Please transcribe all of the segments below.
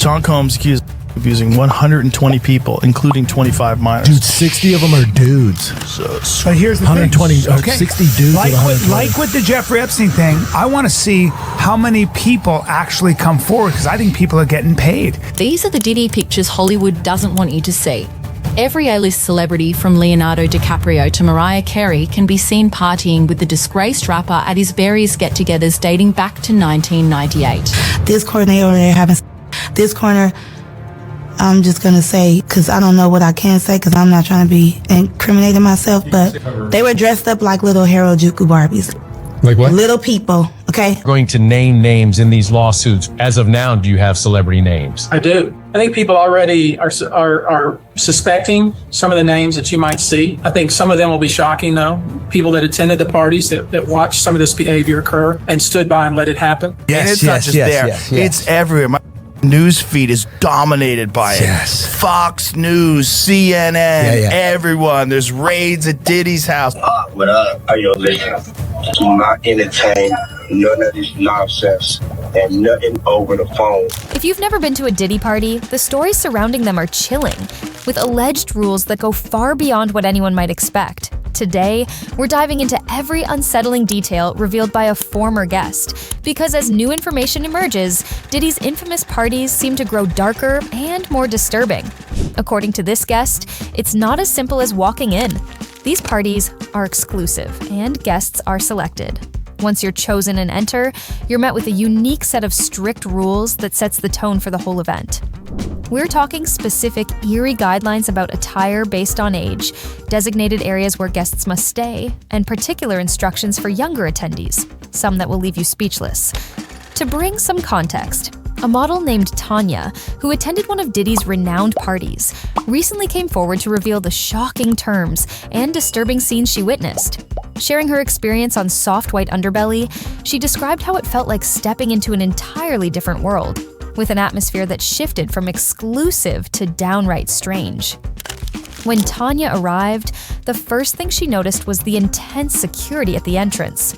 Sean Combs accused of abusing 120 people, including 25 minors. Dude, 60 of them are dudes. But here's the 120, thing. 60 dudes. Like with the Jeffrey Epstein thing, I want to see how many people actually come forward, because I think people are getting paid. These are the Diddy pictures Hollywood doesn't want you to see. Every A-list celebrity from Leonardo DiCaprio to Mariah Carey can be seen partying with the disgraced rapper at his various get-togethers dating back to 1998. This corner they over there having this corner, I'm just going to say, because I don't know what I can say, because I'm not trying to be incriminating myself, but they were dressed up like little Harajuku Barbies. Like what? Little people, okay? Going to name names in these lawsuits. As of now, do you have celebrity names? I do. I think people already are suspecting some of the names that you might see. I think some of them will be shocking, though. People that attended the parties that watched some of this behavior occur and stood by and let it happen. Yes, and it's not just there. It's everywhere. My news feed is dominated by it. Fox News, CNN, everyone. There's raids at Diddy's house. What up? How you listening? Do not entertain none of this nonsense and nothing over the phone. If you've never been to a Diddy party, the stories surrounding them are chilling, with alleged rules that go far beyond what anyone might expect. Today, we're diving into every unsettling detail revealed by a former guest, because as new information emerges, Diddy's infamous parties seem to grow darker and more disturbing. According to this guest, it's not as simple as walking in. These parties are exclusive, and guests are selected. Once you're chosen and enter, you're met with a unique set of strict rules that sets the tone for the whole event. We're talking specific, eerie guidelines about attire based on age, designated areas where guests must stay, and particular instructions for younger attendees, some that will leave you speechless. To bring some context, a model named Tanya, who attended one of Diddy's renowned parties, recently came forward to reveal the shocking terms and disturbing scenes she witnessed. Sharing her experience on Soft White Underbelly, she described how it felt like stepping into an entirely different world, with an atmosphere that shifted from exclusive to downright strange. When Tanya arrived, the first thing she noticed was the intense security at the entrance.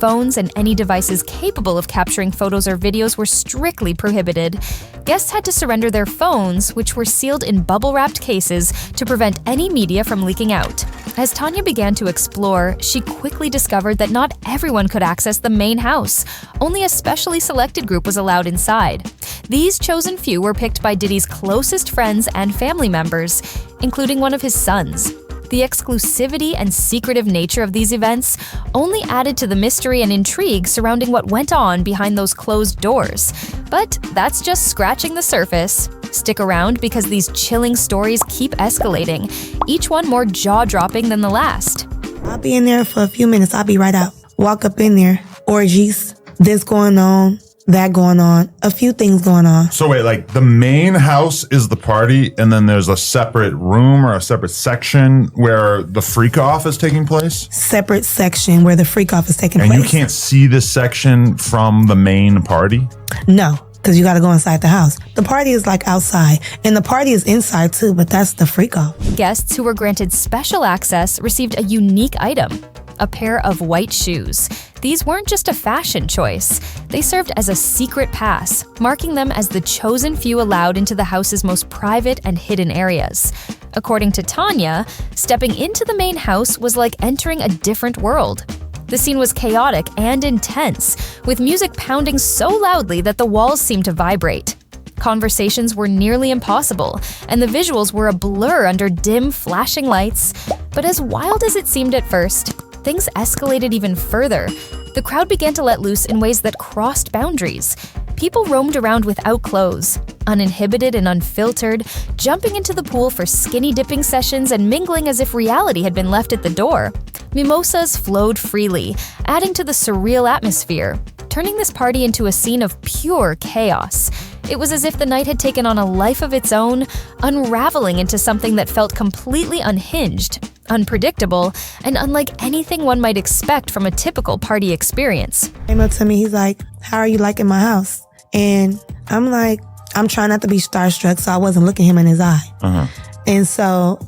Phones and any devices capable of capturing photos or videos were strictly prohibited. Guests had to surrender their phones, which were sealed in bubble-wrapped cases to prevent any media from leaking out. As Tanya began to explore, she quickly discovered that not everyone could access the main house. Only a specially selected group was allowed inside. These chosen few were picked by Diddy's closest friends and family members, including one of his sons. The exclusivity and secretive nature of these events only added to the mystery and intrigue surrounding what went on behind those closed doors. But that's just scratching the surface. Stick around because these chilling stories keep escalating, each one more jaw-dropping than the last. I'll be in there for a few minutes. I'll be right out. Walk up in there. Orgies. This going on. That going on, a few things going on. So wait, like the main house is the party, and then there's a separate room or a separate section where the freak off is taking place? Separate section where the freak off is taking place. And you can't see this section from the main party? No, because you got to go inside the house. The party is like outside, and the party is inside too, but that's the freak off. Guests who were granted special access received a unique item. A pair of white shoes. These weren't just a fashion choice. They served as a secret pass, marking them as the chosen few allowed into the house's most private and hidden areas. According to Tanya, stepping into the main house was like entering a different world. The scene was chaotic and intense, with music pounding so loudly that the walls seemed to vibrate. Conversations were nearly impossible, and the visuals were a blur under dim, flashing lights. But as wild as it seemed at first, things escalated even further. The crowd began to let loose in ways that crossed boundaries. People roamed around without clothes, uninhibited and unfiltered, jumping into the pool for skinny dipping sessions and mingling as if reality had been left at the door. Mimosas flowed freely, adding to the surreal atmosphere, turning this party into a scene of pure chaos. It was as if the night had taken on a life of its own, unraveling into something that felt completely unhinged, unpredictable, and unlike anything one might expect from a typical party experience. He came up to me, he's like, "How are you liking my house?" And I'm like, I'm trying not to be starstruck, so I wasn't looking him in his eye. And so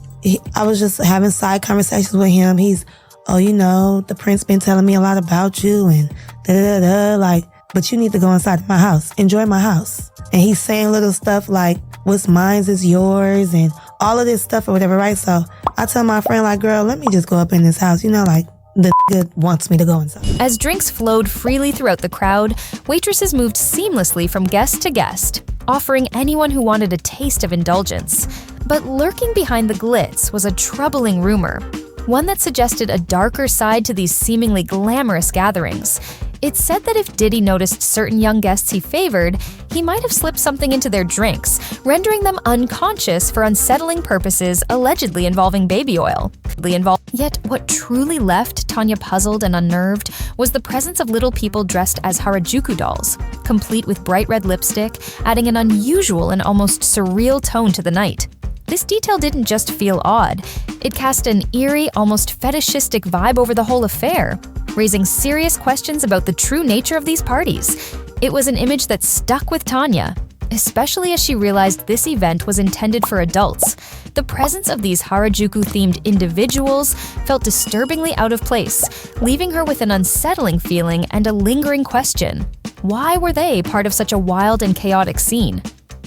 I was just having side conversations with him. He's, "Oh, you know, the prince been telling me a lot about you," and da-da-da-da, like, but you need to go inside my house. Enjoy my house. And he's saying little stuff like, what's mine is yours, and all of this stuff or whatever, right? So I tell my friend, like, girl, let me just go up in this house. You know, like, the nigga wants me to go inside. As drinks flowed freely throughout the crowd, waitresses moved seamlessly from guest to guest, offering anyone who wanted a taste of indulgence. But lurking behind the glitz was a troubling rumor, one that suggested a darker side to these seemingly glamorous gatherings. It said that if Diddy noticed certain young guests he favored, he might have slipped something into their drinks, rendering them unconscious for unsettling purposes allegedly involving baby oil. Yet what truly left Tanya puzzled and unnerved was the presence of little people dressed as Harajuku dolls, complete with bright red lipstick, adding an unusual and almost surreal tone to the night. This detail didn't just feel odd, it cast an eerie, almost fetishistic vibe over the whole affair, raising serious questions about the true nature of these parties. It was an image that stuck with Tanya, especially as she realized this event was intended for adults. The presence of these Harajuku-themed individuals felt disturbingly out of place, leaving her with an unsettling feeling and a lingering question. Why were they part of such a wild and chaotic scene?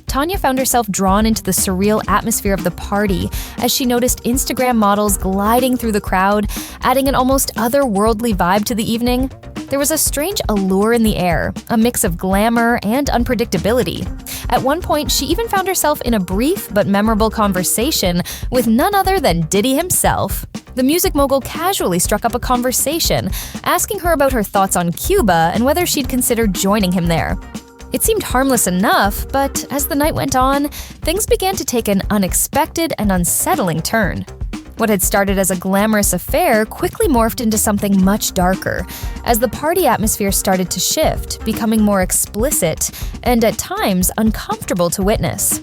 Tanya found herself drawn into the surreal atmosphere of the party as she noticed Instagram models gliding through the crowd, adding an almost otherworldly vibe to the evening. There was a strange allure in the air, a mix of glamour and unpredictability. At one point, she even found herself in a brief but memorable conversation with none other than Diddy himself. The music mogul casually struck up a conversation, asking her about her thoughts on Cuba and whether she'd consider joining him there. It seemed harmless enough, but as the night went on, things began to take an unexpected and unsettling turn. What had started as a glamorous affair quickly morphed into something much darker, as the party atmosphere started to shift, becoming more explicit and at times uncomfortable to witness.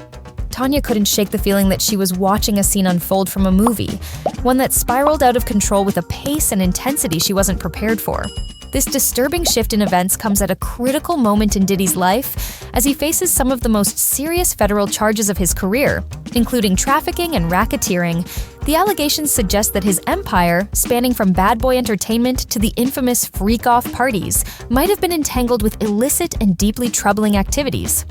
Tanya couldn't shake the feeling that she was watching a scene unfold from a movie, one that spiraled out of control with a pace and intensity she wasn't prepared for. This disturbing shift in events comes at a critical moment in Diddy's life as he faces some of the most serious federal charges of his career, including trafficking and racketeering. The allegations suggest that his empire, spanning from bad boy entertainment to the infamous freak-off parties, might have been entangled with illicit and deeply troubling activities.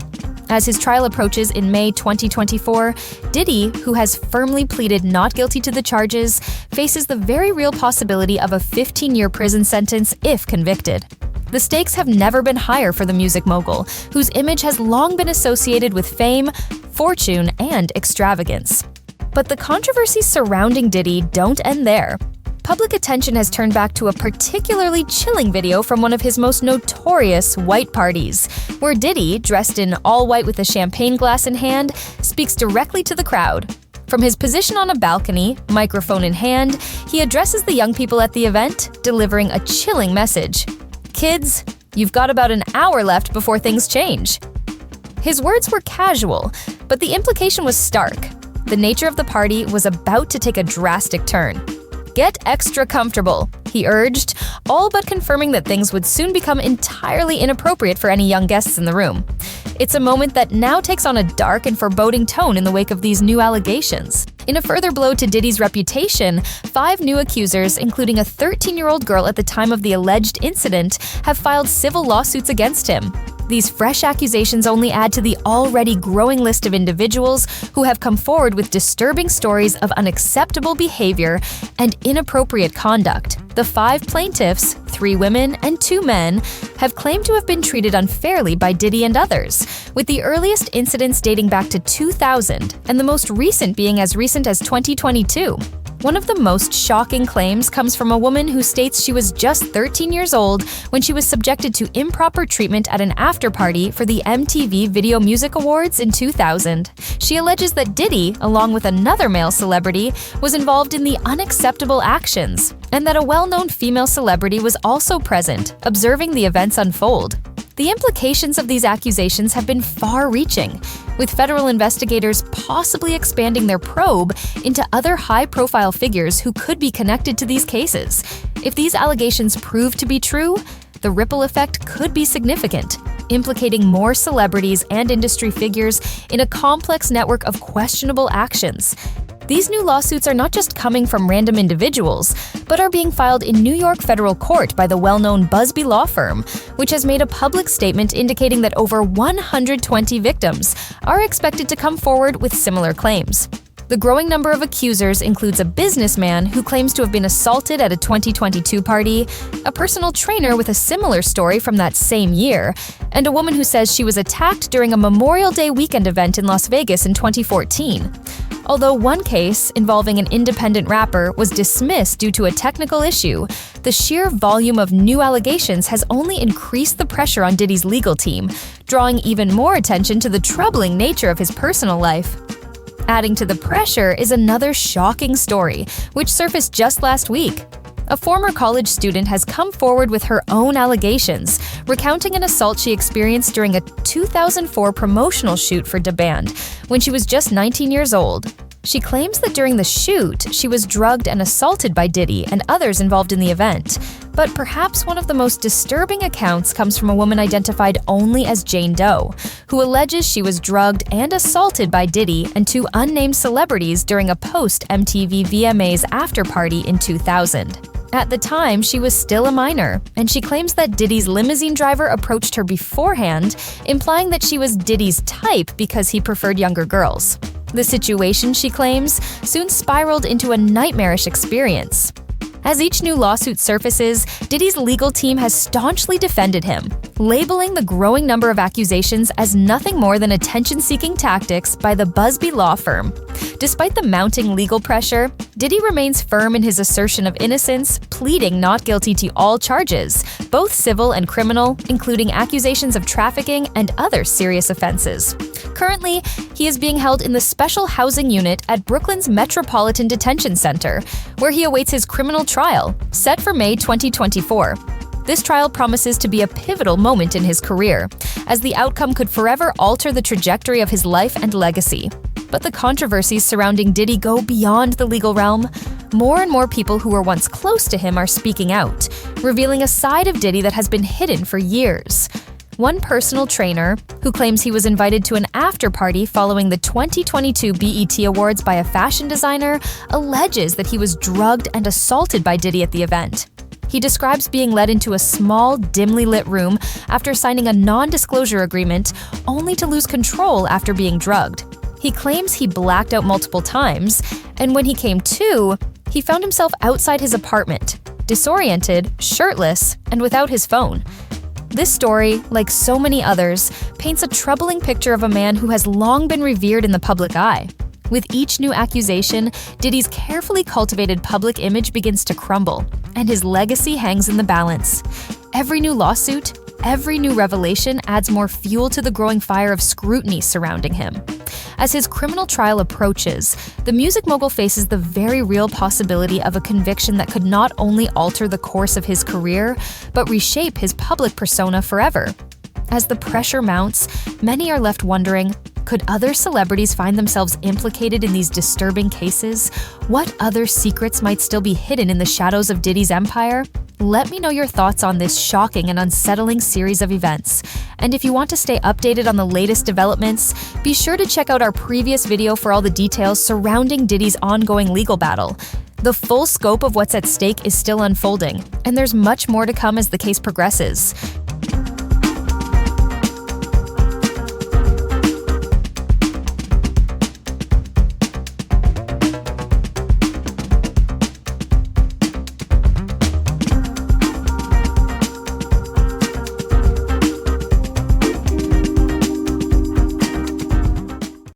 As his trial approaches in May 2024, Diddy, who has firmly pleaded not guilty to the charges, faces the very real possibility of a 15-year prison sentence if convicted. The stakes have never been higher for the music mogul, whose image has long been associated with fame, fortune, and extravagance. But the controversies surrounding Diddy don't end there. Public attention has turned back to a particularly chilling video from one of his most notorious white parties, where Diddy, dressed in all white with a champagne glass in hand, speaks directly to the crowd. From his position on a balcony, microphone in hand, he addresses the young people at the event, delivering a chilling message. Kids, you've got about an hour left before things change. His words were casual, but the implication was stark. The nature of the party was about to take a drastic turn. Get extra comfortable, he urged, all but confirming that things would soon become entirely inappropriate for any young guests in the room. It's a moment that now takes on a dark and foreboding tone in the wake of these new allegations. In a further blow to Diddy's reputation, 5 new accusers, including a 13-year-old girl at the time of the alleged incident, have filed civil lawsuits against him. These fresh accusations only add to the already growing list of individuals who have come forward with disturbing stories of unacceptable behavior and inappropriate conduct. The 5 plaintiffs, 3 women and 2 men, have claimed to have been treated unfairly by Diddy and others, with the earliest incidents dating back to 2000 and the most recent being as recent as 2022. One of the most shocking claims comes from a woman who states she was just 13 years old when she was subjected to improper treatment at an after-party for the MTV Video Music Awards in 2000. She alleges that Diddy, along with another male celebrity, was involved in the unacceptable actions, and that a well-known female celebrity was also present, observing the events unfold. The implications of these accusations have been far-reaching, with federal investigators possibly expanding their probe into other high-profile figures who could be connected to these cases. If these allegations prove to be true, the ripple effect could be significant, implicating more celebrities and industry figures in a complex network of questionable actions. These new lawsuits are not just coming from random individuals, but are being filed in New York federal court by the well-known Busby law firm, which has made a public statement indicating that over 120 victims are expected to come forward with similar claims. The growing number of accusers includes a businessman who claims to have been assaulted at a 2022 party, a personal trainer with a similar story from that same year, and a woman who says she was attacked during a Memorial Day weekend event in Las Vegas in 2014. Although one case, involving an independent rapper, was dismissed due to a technical issue, the sheer volume of new allegations has only increased the pressure on Diddy's legal team, drawing even more attention to the troubling nature of his personal life. Adding to the pressure is another shocking story, which surfaced just last week. A former college student has come forward with her own allegations, recounting an assault she experienced during a 2004 promotional shoot for Da Band, when she was just 19 years old. She claims that during the shoot, she was drugged and assaulted by Diddy and others involved in the event. But perhaps one of the most disturbing accounts comes from a woman identified only as Jane Doe, who alleges she was drugged and assaulted by Diddy and two unnamed celebrities during a post-MTV VMAs after-party in 2000. At the time, she was still a minor, and she claims that Diddy's limousine driver approached her beforehand, implying that she was Diddy's type because he preferred younger girls. The situation, she claims, soon spiraled into a nightmarish experience. As each new lawsuit surfaces, Diddy's legal team has staunchly defended him, labeling the growing number of accusations as nothing more than attention-seeking tactics by the Busby law firm. Despite the mounting legal pressure, Diddy remains firm in his assertion of innocence, pleading not guilty to all charges, both civil and criminal, including accusations of trafficking and other serious offenses. Currently, he is being held in the Special Housing Unit at Brooklyn's Metropolitan Detention Center, where he awaits his criminal trial, set for May 2024. This trial promises to be a pivotal moment in his career, as the outcome could forever alter the trajectory of his life and legacy. But the controversies surrounding Diddy go beyond the legal realm. More and more people who were once close to him are speaking out, revealing a side of Diddy that has been hidden for years. One personal trainer, who claims he was invited to an after-party following the 2022 BET Awards by a fashion designer, alleges that he was drugged and assaulted by Diddy at the event. He describes being led into a small, dimly lit room after signing a non-disclosure agreement, only to lose control after being drugged. He claims he blacked out multiple times, and when he came to, he found himself outside his apartment, disoriented, shirtless, and without his phone. This story, like so many others, paints a troubling picture of a man who has long been revered in the public eye. With each new accusation, Diddy's carefully cultivated public image begins to crumble, and his legacy hangs in the balance. Every new lawsuit, every new revelation adds more fuel to the growing fire of scrutiny surrounding him. As his criminal trial approaches, the music mogul faces the very real possibility of a conviction that could not only alter the course of his career, but reshape his public persona forever. As the pressure mounts, many are left wondering, could other celebrities find themselves implicated in these disturbing cases? What other secrets might still be hidden in the shadows of Diddy's empire? Let me know your thoughts on this shocking and unsettling series of events. And if you want to stay updated on the latest developments, be sure to check out our previous video for all the details surrounding Diddy's ongoing legal battle. The full scope of what's at stake is still unfolding, and there's much more to come as the case progresses.